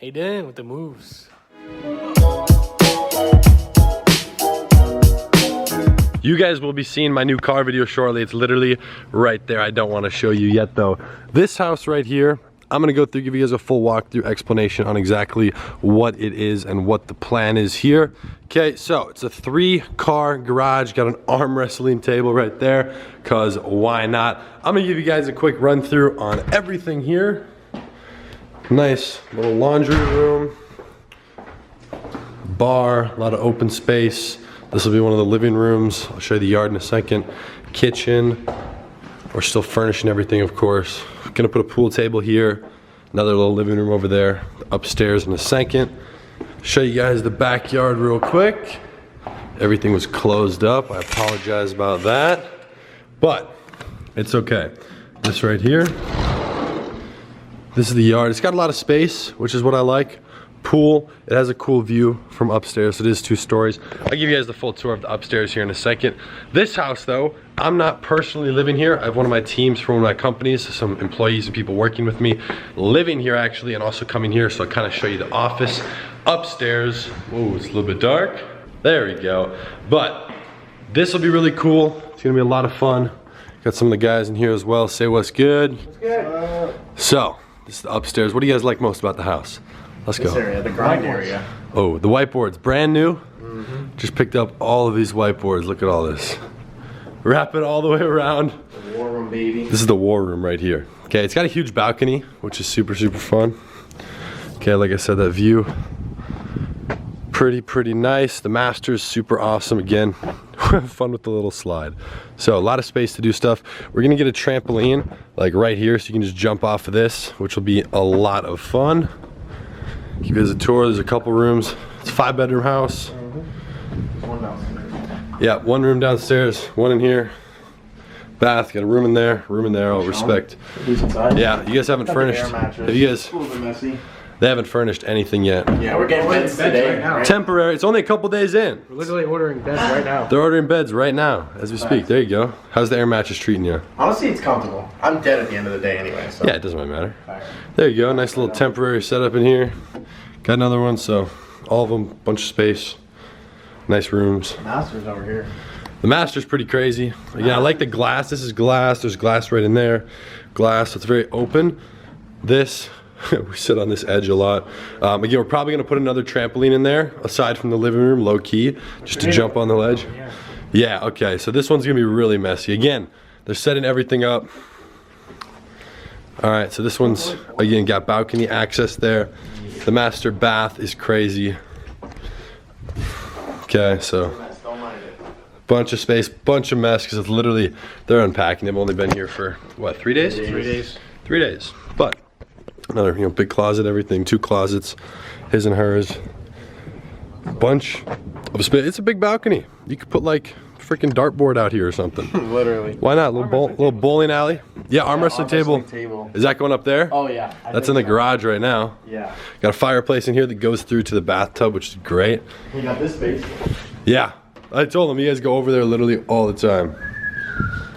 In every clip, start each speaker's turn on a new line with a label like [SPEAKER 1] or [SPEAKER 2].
[SPEAKER 1] Hayden with the moves.
[SPEAKER 2] You guys will be seeing my new car video shortly. It's literally right there. I don't want to show you yet though. This house right here, I'm gonna go through, give you guys a full walkthrough explanation on exactly what it is and what the plan is here. Okay, so it's a 3-car garage, got an arm wrestling table right there, cause why not? I'm gonna give you guys a quick run through on everything here. Nice little laundry room, bar, a lot of open space. This will be one of the living rooms. I'll show you the yard in a second. Kitchen. We're still furnishing everything, of course. Gonna put a pool table here. Another little living room over there. Upstairs in a second. Show you guys the backyard real quick. Everything was closed up. I apologize about that. But it's okay. This right here. This is the yard. It's got a lot of space, which is what I like. Pool. It has a cool view from upstairs. It is 2 stories. I'll give you guys the full tour of the upstairs here in a second. This house though, I'm not personally living here. I have one of my teams from one of my companies, some employees and people working with me living here actually, and also coming here, so I'll kind of show you the office upstairs. Whoa, it's a little bit dark. There we go. But this will be really cool. It's gonna be a lot of fun. Got some of the guys in here as well. Say what's good. What's good? So this is the upstairs. What do you guys like most about the house? Let's go.
[SPEAKER 3] This area, the grind area.
[SPEAKER 2] Oh, the whiteboard's brand new. Just picked up all of these whiteboards. Look at all this. Wrap it all the way around.
[SPEAKER 3] The war room, baby.
[SPEAKER 2] This is the war room right here. Okay, it's got a huge balcony, which is super, super fun. Okay, like I said, that view, pretty nice. The master's super awesome. Again, fun with the little slide. So a lot of space to do stuff. We're gonna get a trampoline like right here, so you can just jump off of this, which will be a lot of fun. Give you guys a tour. There's a couple rooms. It's a 5-bedroom house.
[SPEAKER 3] One downstairs.
[SPEAKER 2] Yeah, 1 room downstairs, 1 in here. Bath, got a room in there, I'll respect. Yeah, you guys haven't furnished. Have you guys?
[SPEAKER 3] It's a little bit messy.
[SPEAKER 2] They haven't furnished anything yet.
[SPEAKER 3] Yeah, we're getting beds today.
[SPEAKER 1] Right now.
[SPEAKER 2] Temporary. It's only a couple days in.
[SPEAKER 1] We're literally ordering beds right now.
[SPEAKER 2] They're ordering beds right now as we speak. There you go. How's the air mattress treating you?
[SPEAKER 3] Honestly, it's comfortable. I'm dead at the end of the day anyway, so.
[SPEAKER 2] Yeah, it doesn't really matter. There you go. Nice little temporary setup in here. Got another one, so all of them, bunch of space. Nice rooms.
[SPEAKER 3] Master's over here.
[SPEAKER 2] The master's pretty crazy. Again, I like the glass. This is glass. There's glass right in there. Glass, so it's very open. This, we sit on this edge a lot. Again, we're probably gonna put another trampoline in there, aside from the living room, low key, just to jump on the ledge. Yeah, okay, so this one's gonna be really messy. Again, they're setting everything up. All right, so this one's, again, got balcony access there. The master bath is crazy. Okay, so bunch of space, bunch of mess, because it's literally, they're unpacking. They've only been here for, what, 3 days?
[SPEAKER 1] 3 days.
[SPEAKER 2] 3 days. But another, big closet, everything, 2 closets, his and hers. Bunch of space. It's a big balcony. You could put like freaking dartboard out here or something.
[SPEAKER 3] Literally.
[SPEAKER 2] Why not? Little bowling alley. Yeah, arm wrestling table. Is that going up there?
[SPEAKER 3] Oh yeah.
[SPEAKER 2] That's in the garage right now.
[SPEAKER 3] Yeah.
[SPEAKER 2] Got a fireplace in here that goes through to the bathtub, which is great.
[SPEAKER 3] We got this space.
[SPEAKER 2] Yeah, I told them you guys go over there literally all the time.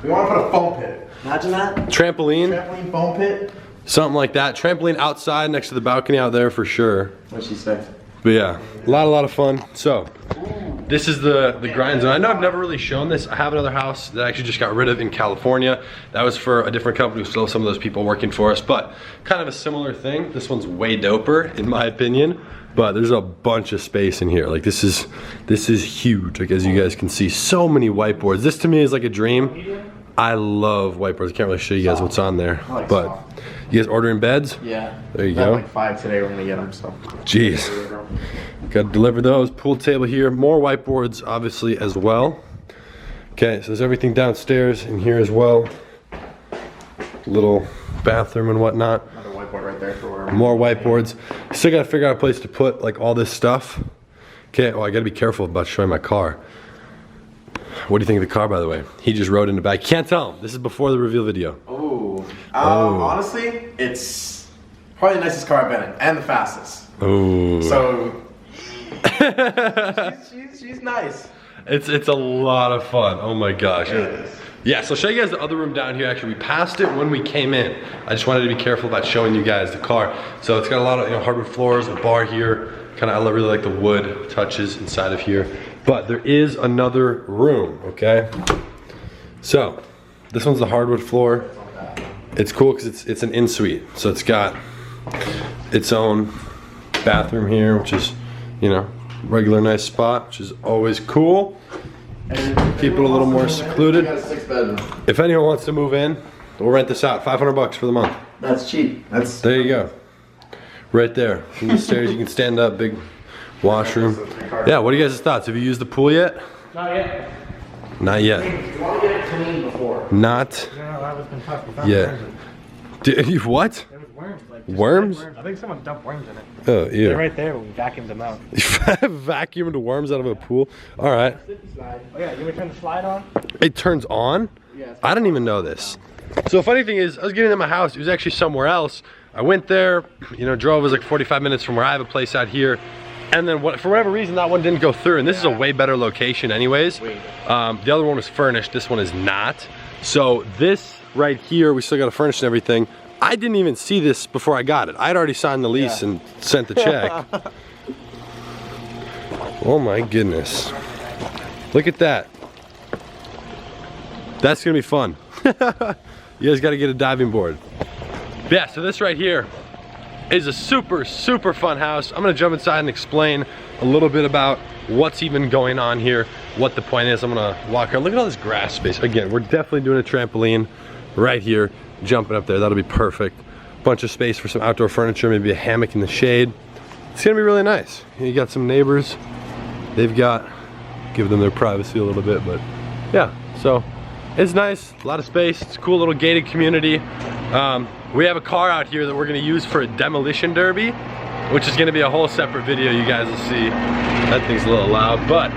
[SPEAKER 3] We want to put a foam pit. Imagine that.
[SPEAKER 2] Trampoline.
[SPEAKER 3] Trampoline foam pit.
[SPEAKER 2] Something like that. Trampoline outside next to the balcony out there for sure.
[SPEAKER 3] What'd she say?
[SPEAKER 2] But yeah, a lot of fun. So, this is the grind zone. I know I've never really shown this. I have another house that I actually just got rid of in California. That was for a different company, still have some of those people working for us, but kind of a similar thing. This one's way doper, in my opinion, but there's a bunch of space in here. Like this is huge. Like as you guys can see, so many whiteboards. This to me is like a dream. I love whiteboards. I can't really show you guys what's on there, but you guys ordering beds?
[SPEAKER 3] Yeah.
[SPEAKER 2] There you
[SPEAKER 3] I have
[SPEAKER 2] go.
[SPEAKER 3] like 5 today. We're gonna get them. So.
[SPEAKER 2] Jeez. Got to deliver those. Pool table here. More whiteboards, obviously, as well. Okay, so there's everything downstairs in here as well. Little bathroom and whatnot.
[SPEAKER 3] Another whiteboard right there for
[SPEAKER 2] More whiteboards. Still got to figure out a place to put like all this stuff. Okay, well, I got to be careful about showing my car. What do you think of the car, by the way? He just rode in the back. Can't tell him. This is before the reveal video.
[SPEAKER 3] Ooh. Honestly, it's probably the nicest car I've been in, and the fastest.
[SPEAKER 2] Ooh.
[SPEAKER 3] So, she's nice.
[SPEAKER 2] It's a lot of fun. Oh my gosh.
[SPEAKER 3] Yeah, it is.
[SPEAKER 2] Yeah, so I'll show you guys the other room down here. Actually, we passed it when we came in. I just wanted to be careful about showing you guys the car. So it's got a lot of hardwood floors, a bar here. Kind of, I really like the wood touches inside of here. But there is another room, okay? So this one's the hardwood floor. It's cool because it's an in-suite. So it's got its own bathroom here, which is, regular nice spot, which is always cool. Keep it a little more secluded. If anyone wants to move in, we'll rent this out. $500 for the month.
[SPEAKER 3] That's cheap.
[SPEAKER 2] There you go. Right there. From the stairs, you can stand up, big washroom. Yeah, what are you guys' thoughts? Have you used the pool yet?
[SPEAKER 1] Not yet.
[SPEAKER 2] Not yet.
[SPEAKER 3] You want to get it clean before.
[SPEAKER 2] Not
[SPEAKER 1] that was been tough.
[SPEAKER 2] yet. What?
[SPEAKER 1] There was worms.
[SPEAKER 2] Worms?
[SPEAKER 1] I think someone dumped worms in it.
[SPEAKER 2] Oh, ew.
[SPEAKER 1] They're right there, but we vacuumed them out.
[SPEAKER 2] Vacuumed worms out of a pool? All right.
[SPEAKER 1] Oh yeah, you want to turn the slide on?
[SPEAKER 2] It turns on? I didn't even know this. So funny thing is, I was getting to my house. It was actually somewhere else. I went there, drove. It was like 45 minutes from where I have a place out here. And then for whatever reason, that one didn't go through. And this is a way better location anyways. The other one was furnished. This one is not. So this right here, we still got to furnish and everything. I didn't even see this before I got it. I'd already signed the lease and sent the check. Oh my goodness. Look at that. That's gonna be fun. You guys gotta get a diving board. Yeah, so this right here is a super, super fun house. I'm gonna jump inside and explain a little bit about what's even going on here, what the point is. I'm gonna walk around. Look at all this grass space. Again, we're definitely doing a trampoline right here, jumping up there. That'll be perfect. Bunch of space for some outdoor furniture, maybe a hammock in the shade. It's gonna be really nice. You got some neighbors. They've got, give them their privacy a little bit, but yeah, so it's nice, a lot of space. It's a cool little gated community. We have a car out here that we're gonna use for a demolition derby, which is gonna be a whole separate video you guys will see. That thing's a little loud, but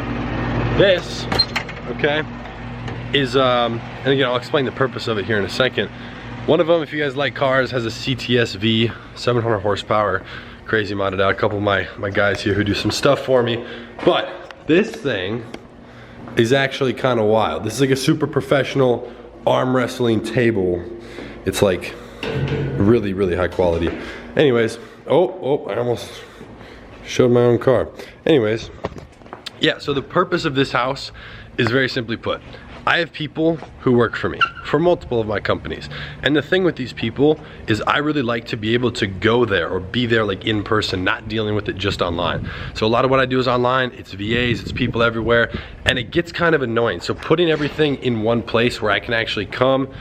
[SPEAKER 2] this, okay, is, and again, I'll explain the purpose of it here in a second. One of them, if you guys like cars, has a CTS-V, 700 horsepower, crazy modded out. A couple of my guys here who do some stuff for me. But this thing is actually kind of wild. This is like a super professional arm wrestling table. It's like really, really high quality. Anyways, oh, I almost showed my own car. Anyways, yeah, so the purpose of this house is very simply put. I have people who work for me, for multiple of my companies. And the thing with these people is I really like to be able to go there or be there like in person, not dealing with it just online. So a lot of what I do is online, it's VAs, it's people everywhere, and it gets kind of annoying. So putting everything in one place where I can actually come,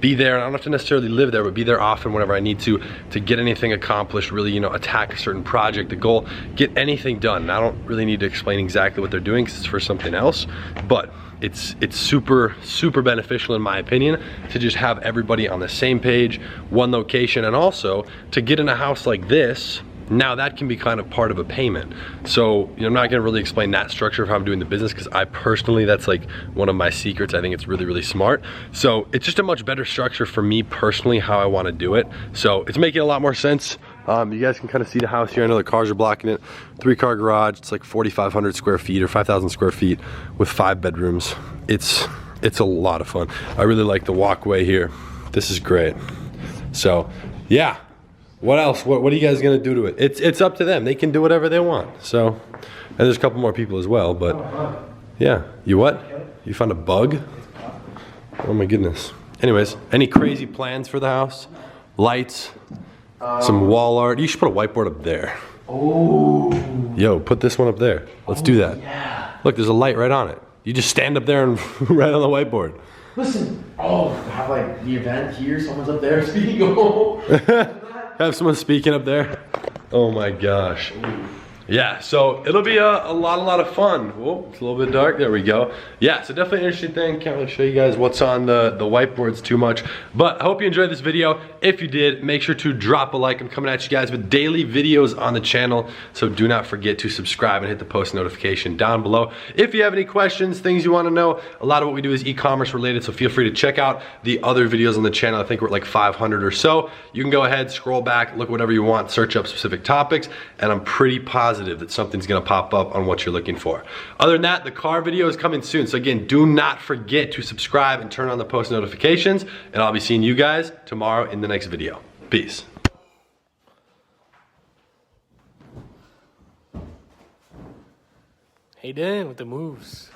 [SPEAKER 2] be there, and I don't have to necessarily live there, but be there often whenever I need to get anything accomplished, really, attack a certain project, the goal, get anything done. And I don't really need to explain exactly what they're doing because it's for something else, but it's super, super beneficial in my opinion to just have everybody on the same page, one location, and also to get in a house like this. Now that can be kind of part of a payment. So I'm not gonna really explain that structure of how I'm doing the business because I personally, that's like one of my secrets. I think it's really, really smart. So it's just a much better structure for me personally, how I wanna do it. So it's making a lot more sense. You guys can kind of see the house here. I know the cars are blocking it. 3-car garage, it's like 4,500 square feet or 5,000 square feet with 5 bedrooms. It's a lot of fun. I really like the walkway here. This is great. So yeah. What else? What are you guys gonna do to it? It's up to them. They can do whatever they want. So, and there's a couple more people as well, but yeah. You what? You found a bug? Oh my goodness. Anyways, any crazy plans for the house? Lights, some wall art. You should put a whiteboard up there.
[SPEAKER 3] Oh.
[SPEAKER 2] Yo, put this one up there. Let's do that.
[SPEAKER 3] Yeah.
[SPEAKER 2] Look, there's a light right on it. You just stand up there and right on the whiteboard.
[SPEAKER 3] Listen. Oh, have like the event here. Someone's up there speaking.
[SPEAKER 2] Have someone speaking up there. Oh my gosh. Yeah, so it'll be a lot of fun. Whoa, it's a little bit dark. There we go. Yeah, so definitely an interesting thing. Can't really show you guys what's on the whiteboards too much. But I hope you enjoyed this video. If you did, make sure to drop a like. I'm coming at you guys with daily videos on the channel. So do not forget to subscribe and hit the post notification down below. If you have any questions, things you want to know, a lot of what we do is e-commerce related. So feel free to check out the other videos on the channel. I think we're at like 500 or so. You can go ahead, scroll back, look whatever you want, search up specific topics. And I'm pretty positive positive that something's gonna pop up on what you're looking for. Other than that, the car video is coming soon. So again, do not forget to subscribe and turn on the post notifications, and I'll be seeing you guys tomorrow in the next video. Peace.
[SPEAKER 1] Hayden with the moves.